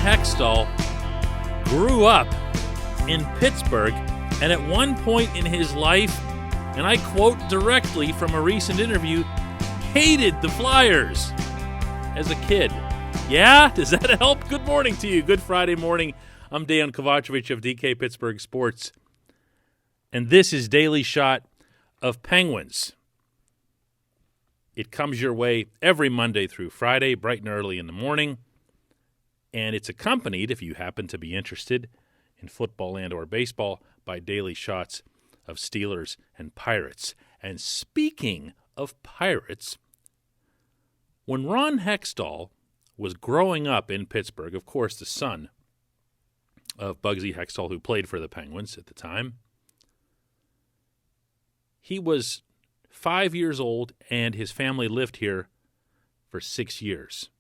Hextall grew up in Pittsburgh, and at one point in his life, and I quote directly from a recent interview, hated the Flyers as a kid. Yeah? Does that help? Good morning to you. Good Friday morning. I'm Dan Kovacevic of DK Pittsburgh Sports, and this is Daily Shot of Penguins. It comes your way every Monday through Friday, bright and early in the morning, and it's accompanied, if you happen to be interested in football and or baseball, by daily shots of Steelers and Pirates. And speaking of Pirates, when Ron Hextall was growing up in Pittsburgh, of course the son of Bugsy Hextall, who played for the Penguins at the time, he was 5 years old, and his family lived here for 6 years.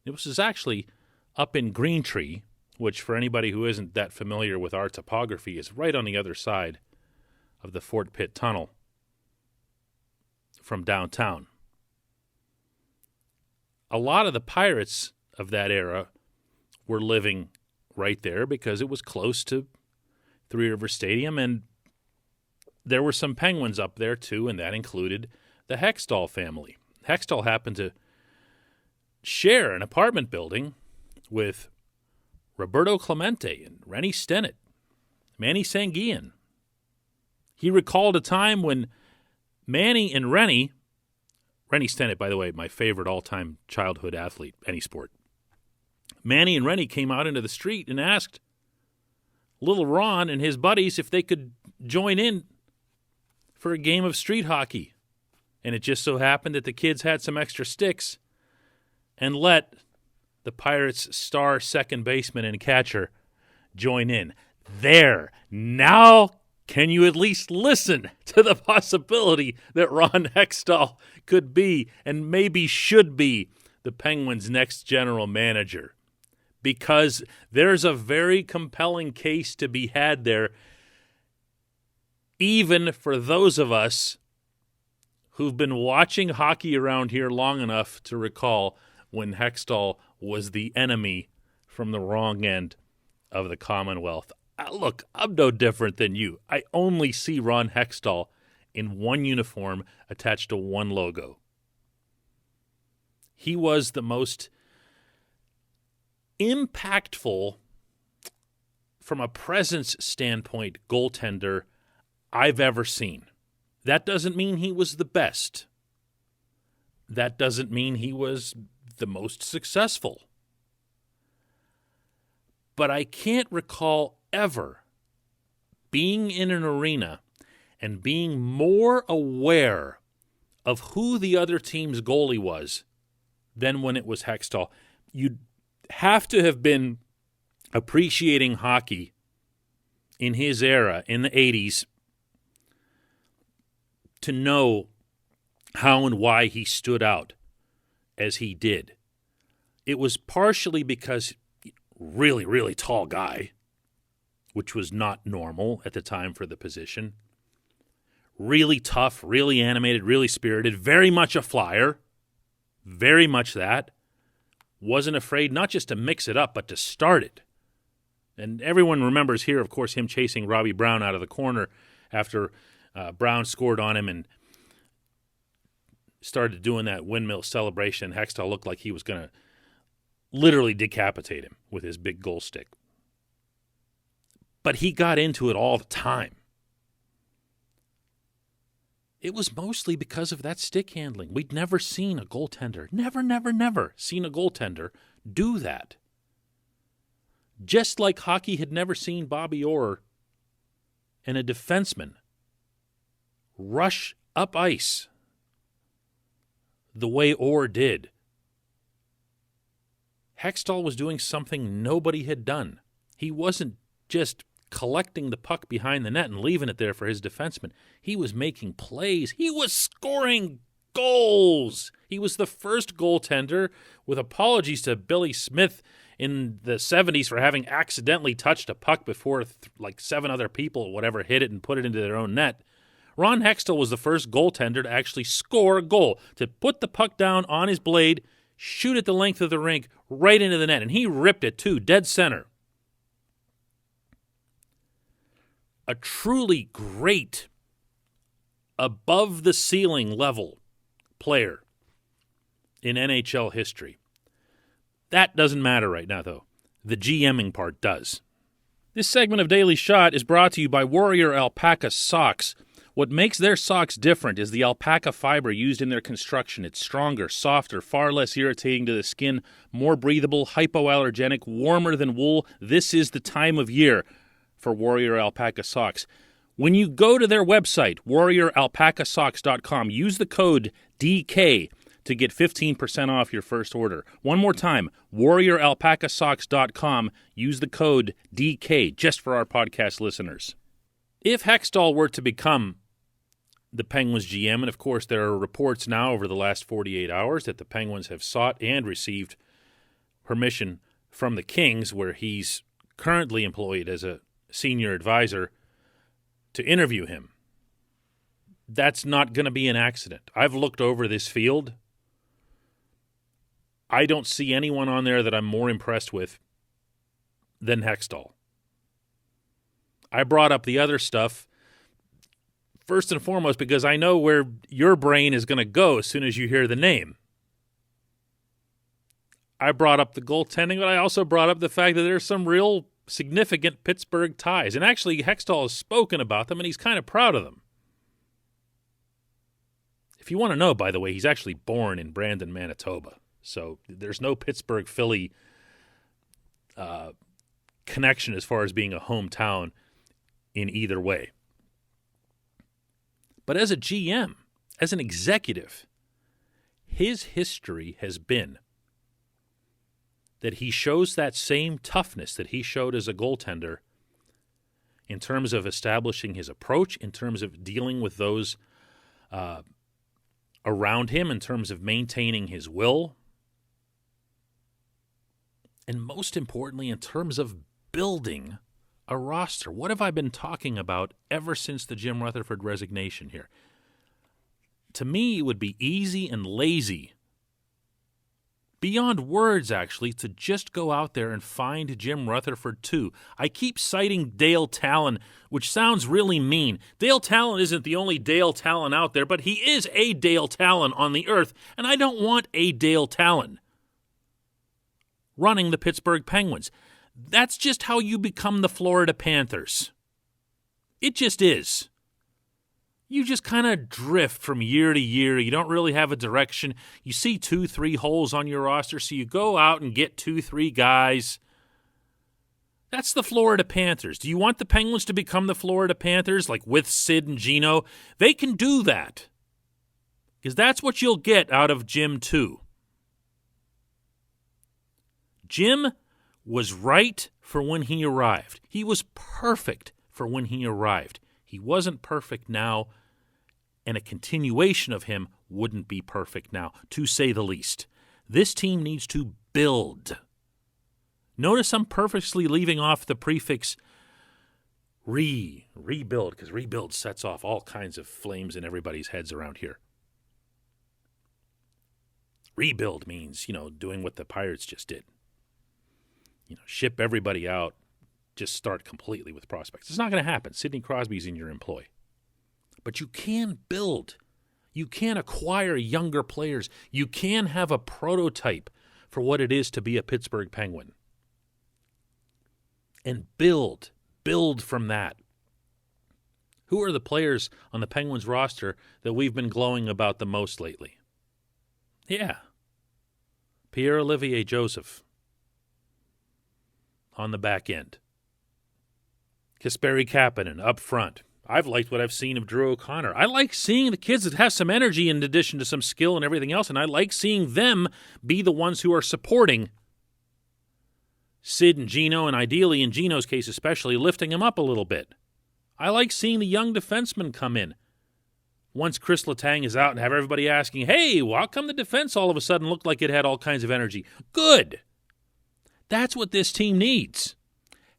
It was actually up in Green Tree, which for anybody who isn't that familiar with our topography is right on the other side of the Fort Pitt Tunnel from downtown. A lot of the Pirates of that era were living right there because it was close to Three River Stadium, and there were some Penguins up there too, and that included the Hextall family. Hextall happened to share an apartment building with Roberto Clemente and Rennie Stennett, Manny Sanguillen. He recalled a time when Manny and Rennie Stennett, by the way, my favorite all-time childhood athlete, any sport. Manny and Rennie came out into the street and asked little Ron and his buddies if they could join in for a game of street hockey. And it just so happened that the kids had some extra sticks and let the Pirates' star second baseman and catcher join in. There. Now can you at least listen to the possibility that Ron Hextall could be and maybe should be the Penguins' next general manager? Because there's a very compelling case to be had there, even for those of us who've been watching hockey around here long enough to recall when Hextall was the enemy from the wrong end of the Commonwealth. Look, I'm no different than you. I only see Ron Hextall in one uniform attached to one logo. He was the most impactful, from a presence standpoint, goaltender I've ever seen. That doesn't mean he was the best. That doesn't mean he was the most successful. But I can't recall ever being in an arena and being more aware of who the other team's goalie was than when it was Hextall. You'd have to have been appreciating hockey in his era, in the 80s, to know how and why he stood out as he did. It was partially because really, really tall guy, which was not normal at the time for the position. Really tough, really animated, really spirited, very much a flyer, very much that. Wasn't afraid not just to mix it up, but to start it. And everyone remembers here, of course, him chasing Robbie Brown out of the corner after Brown scored on him and started doing that windmill celebration. Hextall looked like he was going to literally decapitate him with his big goal stick. But he got into it all the time. It was mostly because of that stick handling. We'd never seen a goaltender, never seen a goaltender do that. Just like hockey had never seen Bobby Orr and a defenseman rush up ice the way Orr did. Hextall was doing something nobody had done. He wasn't just collecting the puck behind the net and leaving it there for his defenseman. He was making plays. He was scoring goals. He was the first goaltender, with apologies to Billy Smith in the 70s for having accidentally touched a puck before like 7 other people or whatever hit it and put it into their own net. Ron Hextall was the first goaltender to actually score a goal, to put the puck down on his blade, shoot it the length of the rink right into the net. And he ripped it, too, dead center. A truly great, above-the-ceiling level player in NHL history. That doesn't matter right now, though. The GMing part does. This segment of Daily Shot is brought to you by Warrior Alpaca Socks. What makes their socks different is the alpaca fiber used in their construction. It's stronger, softer, far less irritating to the skin, more breathable, hypoallergenic, warmer than wool. This is the time of year for Warrior Alpaca Socks. When you go to their website, warrioralpacasocks.com, use the code DK to get 15% off your first order. One more time, warrioralpacasocks.com, use the code DK just for our podcast listeners. If Hextall were to become the Penguins GM, and of course there are reports now over the last 48 hours that the Penguins have sought and received permission from the Kings, where he's currently employed as a senior advisor, to interview him. That's not going to be an accident. I've looked over this field. I don't see anyone on there that I'm more impressed with than Hextall. I brought up the other stuff first and foremost because I know where your brain is going to go as soon as you hear the name. I brought up the goaltending, but I also brought up the fact that there's some real significant Pittsburgh ties. And actually, Hextall has spoken about them, and he's kind of proud of them. If you want to know, by the way, he's actually born in Brandon, Manitoba. So there's no Pittsburgh-Philly connection as far as being a hometown in either way. But as a GM, as an executive, his history has been that he shows that same toughness that he showed as a goaltender in terms of establishing his approach, in terms of dealing with those around him, in terms of maintaining his will, and most importantly, in terms of building a roster. What have I been talking about ever since the Jim Rutherford resignation here? To me, it would be easy and lazy, beyond words, actually, to just go out there and find Jim Rutherford, too. I keep citing Dale Talon, which sounds really mean. Dale Talon isn't the only Dale Talon out there, but he is a Dale Talon on the earth, and I don't want a Dale Talon running the Pittsburgh Penguins. That's just how you become the Florida Panthers. It just is. You just kind of drift from year to year. You don't really have a direction. You see 2-3 holes on your roster, so you go out and get 2-3 guys. That's the Florida Panthers. Do you want the Penguins to become the Florida Panthers, like with Sid and Gino? They can do that, because that's what you'll get out of Jim, too. Jim was right for when he arrived. He was perfect for when he arrived. He wasn't perfect now, and a continuation of him wouldn't be perfect now, to say the least. This team needs to build. Notice I'm purposely leaving off the prefix rebuild, because rebuild sets off all kinds of flames in everybody's heads around here. Rebuild means, doing what the Pirates just did. Ship everybody out, just start completely with prospects. It's not going to happen. Sidney Crosby's in your employ. But you can build. You can acquire younger players. You can have a prototype for what it is to be a Pittsburgh Penguin. And build from that. Who are the players on the Penguins roster that we've been glowing about the most lately? Yeah. Pierre-Olivier Joseph on the back end. Kasperi Kapanen up front. I've liked what I've seen of Drew O'Connor. I like seeing the kids that have some energy in addition to some skill and everything else, and I like seeing them be the ones who are supporting Sid and Gino, and ideally, in Gino's case especially, lifting him up a little bit. I like seeing the young defensemen come in once Chris Letang is out and have everybody asking, hey, well, how come the defense all of a sudden looked like it had all kinds of energy? Good. That's what this team needs.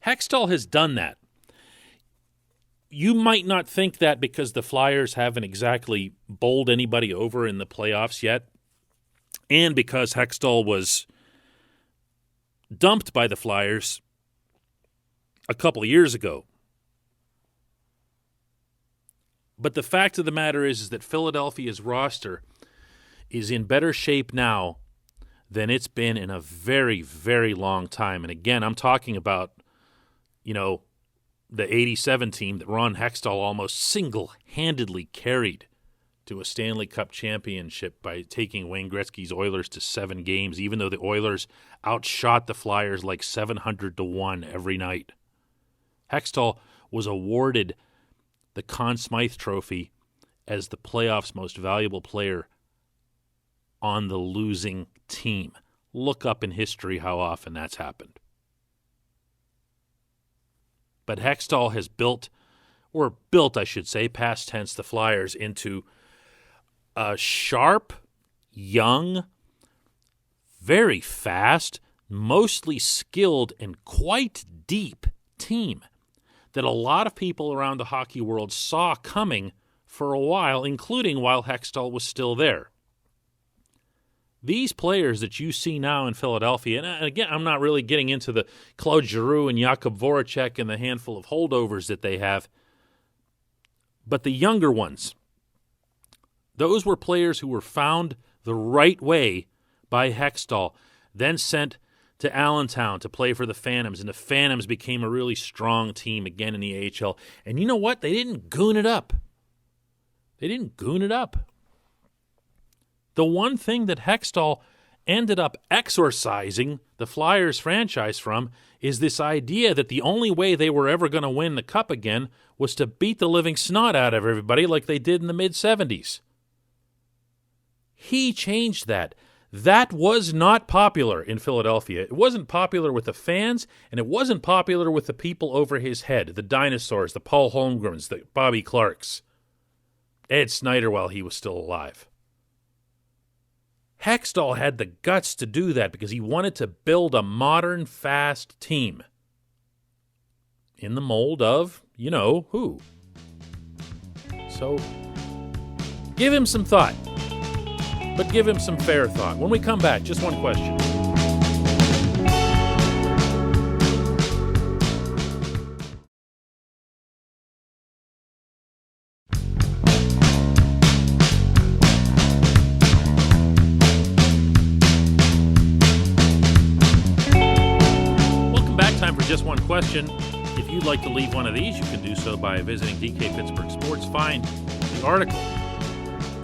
Hextall has done that. You might not think that because the Flyers haven't exactly bowled anybody over in the playoffs yet. and because Hextall was dumped by the Flyers a couple of years ago. But the fact of the matter is that Philadelphia's roster is in better shape now than it's been in a very, very long time. And again, I'm talking about, the 87 team that Ron Hextall almost single-handedly carried to a Stanley Cup championship by taking Wayne Gretzky's Oilers to 7 games, even though the Oilers outshot the Flyers like 700-1 every night. Hextall was awarded the Conn Smythe Trophy as the playoffs' most valuable player on the losing team. Look up in history how often that's happened. But Hextall has built, I should say, past tense, the Flyers into a sharp, young, very fast, mostly skilled, and quite deep team that a lot of people around the hockey world saw coming for a while, including while Hextall was still there. These players that you see now in Philadelphia, and again, I'm not really getting into the Claude Giroux and Jakub Voracek and the handful of holdovers that they have, but the younger ones, those were players who were found the right way by Hextall, then sent to Allentown to play for the Phantoms, and the Phantoms became a really strong team again in the AHL. And you know what? They didn't goon it up. The one thing that Hextall ended up exorcising the Flyers franchise from is this idea that the only way they were ever going to win the Cup again was to beat the living snot out of everybody like they did in the mid-'70s. He changed that. That was not popular in Philadelphia. It wasn't popular with the fans, and it wasn't popular with the people over his head, the dinosaurs, the Paul Holmgrens, the Bobby Clarks, Ed Snyder while he was still alive. Hextall had the guts to do that because he wanted to build a modern, fast team in the mold of, who. So, give him some thought. But give him some fair thought. When we come back, just one question. Welcome back. Time for just one question. If you'd like to leave one of these, you can do so by visiting DK Pittsburgh Sports. Find the article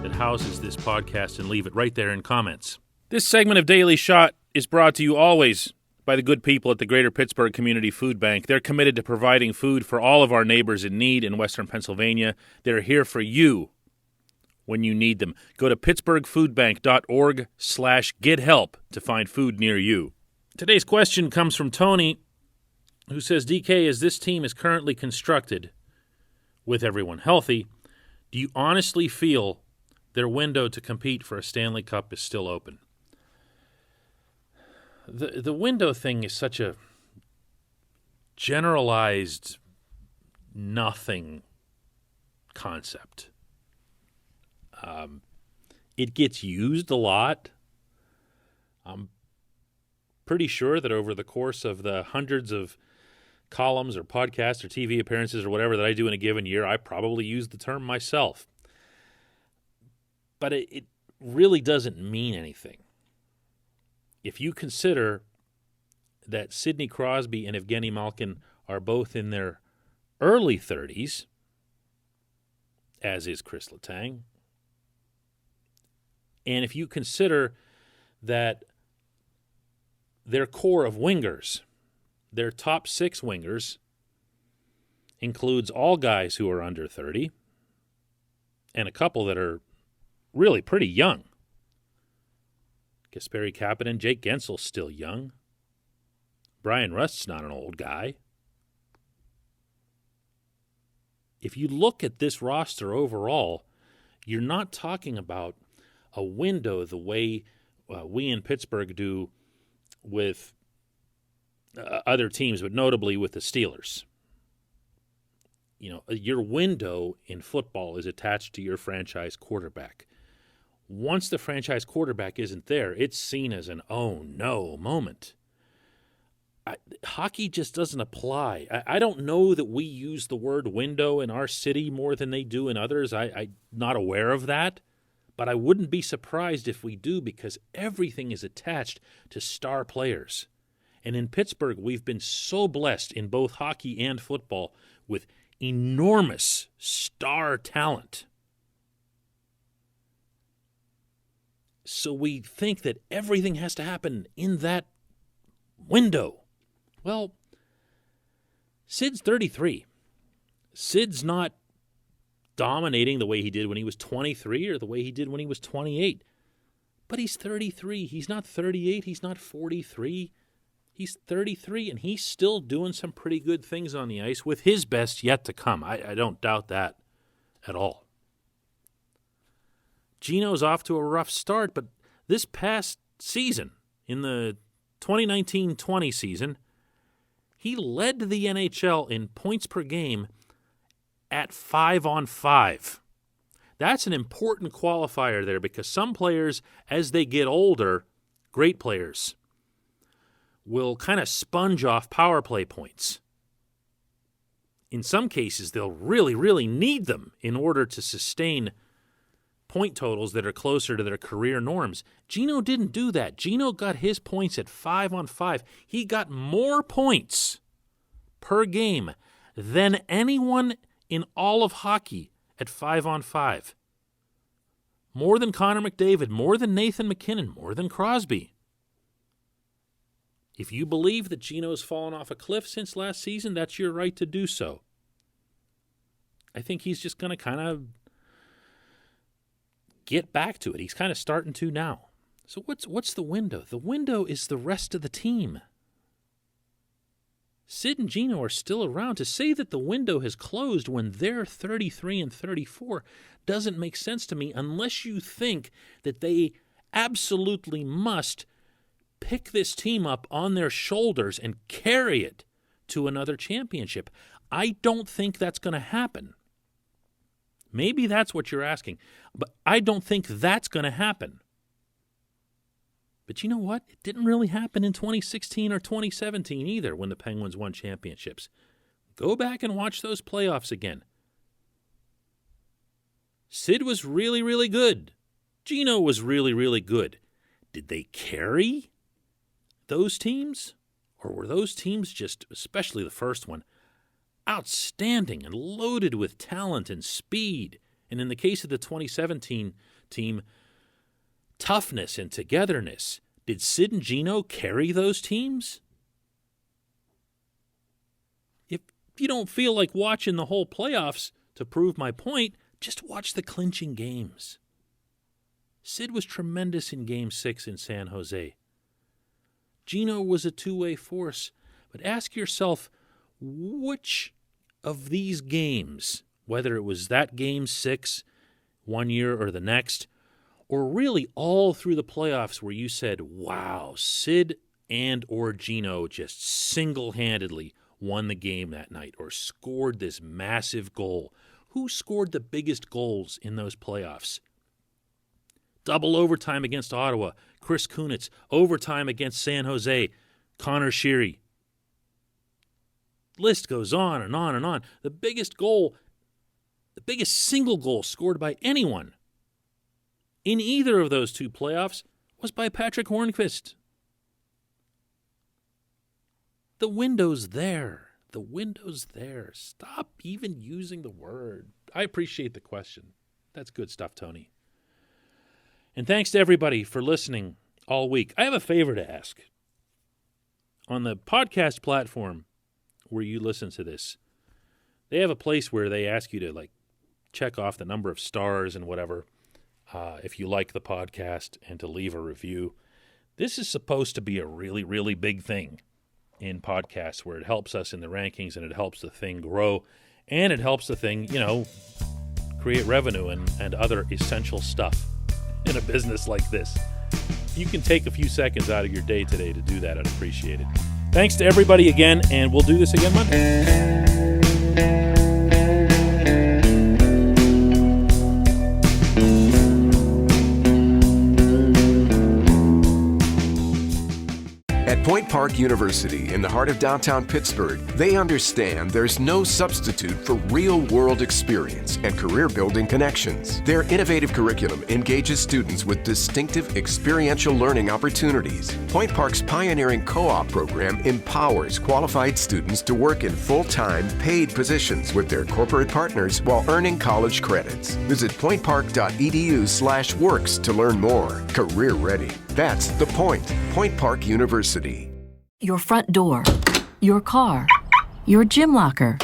that houses this podcast and leave it right there in comments. This segment of Daily Shot is brought to you always by the good people at the Greater Pittsburgh Community Food Bank. They're committed to providing food for all of our neighbors in need in Western Pennsylvania. They're here for you when you need them. Go to pittsburghfoodbank.org/gethelp to find food near you. Today's question comes from Tony, who says, DK, as this team is currently constructed, with everyone healthy, do you honestly feel their window to compete for a Stanley Cup is still open? The window thing is such a generalized nothing concept. It gets used a lot. I'm pretty sure that over the course of the hundreds of columns or podcasts or TV appearances or whatever that I do in a given year, I probably use the term myself. But it really doesn't mean anything. If you consider that Sidney Crosby and Evgeny Malkin are both in their early 30s, as is Chris Letang, and if you consider that their core of wingers, their top 6 wingers, includes all guys who are under 30 and a couple that are really pretty young. Kasperi Kapanen, Jake Gensel's still young. Brian Rust's not an old guy. If you look at this roster overall, you're not talking about a window the way we in Pittsburgh do with other teams, but notably with the Steelers. Your window in football is attached to your franchise quarterback. once the franchise quarterback isn't there, it's seen as an oh no moment. Hockey just doesn't apply. I don't know that we use the word window in our city more than they do in others. I'm not aware of that, but I wouldn't be surprised if we do, because everything is attached to star players. And in Pittsburgh, we've been so blessed in both hockey and football with enormous star talent. So we think that everything has to happen in that window. Well, Sid's 33. Sid's not dominating the way he did when he was 23 or the way he did when he was 28. But he's 33. He's not 38. He's not 43. He's 33, and he's still doing some pretty good things on the ice with his best yet to come. I don't doubt that at all. Gino's off to a rough start, but this past season, in the 2019-20 season, he led the NHL in points per game at 5-on-5. That's an important qualifier there, because some players, as they get older, great players, will kind of sponge off power play points. In some cases, they'll really, really need them in order to sustain point totals that are closer to their career norms. Gino didn't do that. Gino got his points at 5-on-5. He got more points per game than anyone in all of hockey at 5-on-5. More than Connor McDavid, more than Nathan MacKinnon, more than Crosby. If you believe that Gino's fallen off a cliff since last season, that's your right to do so. I think he's just going to kind of get back to it. He's kind of starting to now. So what's the window? The window is the rest of the team. Sid and Gino are still around. To say that the window has closed when they're 33 and 34 doesn't make sense to me, unless you think that they absolutely must pick this team up on their shoulders and carry it to another championship. I don't think that's going to happen. Maybe that's what you're asking, but I don't think that's going to happen. But you know what? It didn't really happen in 2016 or 2017 either, when the Penguins won championships. Go back and watch those playoffs again. Sid was really, really good. Gino was really, really good. Did they carry those teams? Or were those teams just, especially the first one, outstanding and loaded with talent and speed? And in the case of the 2017 team, toughness and togetherness. Did Sid and Gino carry those teams? If you don't feel like watching the whole playoffs to prove my point, just watch the clinching games. Sid was tremendous in Game 6 in San Jose. Gino was a two-way force. But ask yourself, which of these games, whether it was that Game 6 one year or the next, or really all through the playoffs where you said, wow, Sid and or Gino just single-handedly won the game that night or scored this massive goal. Who scored the biggest goals in those playoffs? Double overtime against Ottawa, Chris Kunitz. Overtime against San Jose, Connor Sheary. List goes on and on and on. The biggest single goal scored by anyone in either of those two playoffs was by Patrick Hornqvist. The window's there. The window's there. Stop even using the word. I appreciate the question. That's good stuff, Tony. And thanks to everybody for listening all week. I have a favor to ask. On the podcast platform where you listen to this, they have a place where they ask you to check off the number of stars and whatever, if you like the podcast, and to leave a review. This is supposed to be a really, really big thing in podcasts, where it helps us in the rankings and it helps the thing grow and it helps the thing, create revenue and other essential stuff in a business like this. You can take a few seconds out of your day today to do that. I'd appreciate it. Thanks to everybody again, and we'll do this again Monday. Park University in the heart of downtown Pittsburgh, they understand there's no substitute for real-world experience and career-building connections. Their innovative curriculum engages students with distinctive experiential learning opportunities. Point Park's pioneering co-op program empowers qualified students to work in full-time, paid positions with their corporate partners while earning college credits. Visit pointpark.edu/works to learn more. Career ready. That's the point. Point Park University. Your front door, your car, your gym locker,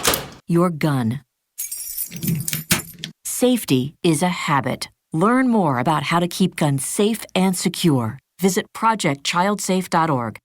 your gun. Safety is a habit. Learn more about how to keep guns safe and secure. Visit projectchildsafe.org.